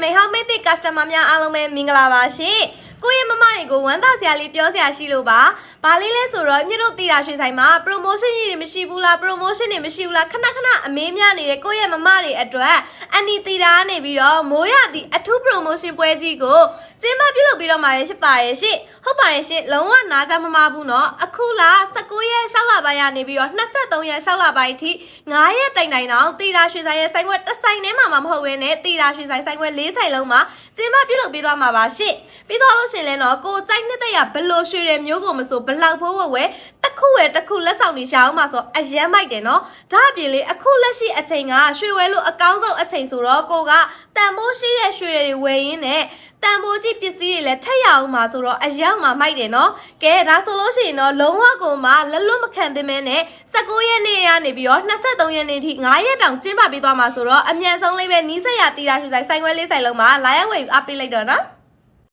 မေဟောင်းမေးသည့် customer များအားလုံးပဲမင်္ဂလာပါရှင်ကိုရဲ့မမတွေကိုဝမ်းသာစရာလေးပြောစရာရှိလို့ပါဘာလေးလဲဆိုတော့မြို့တို့တီတာရွှေဆိုင်မှာ promotion တွေမရှိဘူးလား promotion တွေမရှိဘူးလားခဏအမေးများနေတဲ့ကိုရဲ့မမတွေအတွက်အန်နီတီတာကနေပြီးတော့မိုးရသည့်အထူး promotion ပွဲကြီးကိုကျင်းပပြုလုပ်ပြီးတော့မှာဖြစ်ပါတယ်ရှင်ဟုတ်ပါတယ်ရှင်လုံးဝနားကြမမဘူးเนาะအခုလ19ရက်6လပိုင်းကနေပြီးတော့23ရက်6လပိုင်းအထိ9ရက်တိုင်တော့တီတာရွှေဆိုင်ရဲ့ဆိုင်ခွက်တစ်ဆိုင်ထဲမှာမဟုတ်ဘဲနဲ့တီတာရွှေဆိုင်ဆိုင်ခွက်4ဆိုင်လုံးမှာကျင်းပပြုလုပ်ပေးသွားမှာပါရှင်ပြီးတော့လို့ရှင်လဲတော့ကိုကြိုက်နှစ်ရဘလို့ရွှေတဲ့မျိုးကိုမဆိုဘလောက်ဖိုးဝဲတစ်ခုလက်ဆောင်နေရအောင်မှာဆိုအရမ်းမိုက်တယ်เนาะဒါအပြင်လေအခုလက်ရှိအချိန်ကရွှေဝဲလို့အကောင်းဆုံးအချိန်ဆိုတော့ကိုကတန်ဖိုးရှိတဲ့ရွှေတွေဝယ်ရင်းနဲ့တန်ဖိုးကြီးပစ္စည်းတွေလည်းထက်ရအောင်မှာဆိုတော့အရောက်မှာမိုက်တယ်เนาะကဲဒါဆိုလို့ရှိရင်တော့လုံးဝကိုမှလက်လွတ်မခံသင့်မဲနဲ့19ရက်နေ့ကနေပြီးတော့23ရက်နေ့ထိ9ရက်တောင်ကျင်းပပေးသွားမှာဆိုတော့အမြန်ဆုံးလေးပဲနီးစက်ရတီတာရွှေဆိုင်ဆိုင်ခွဲလေးဆိုင်လုံးမှာလာရောက်ဝယ်ယူအားပေးလိုက်တော့เนาะ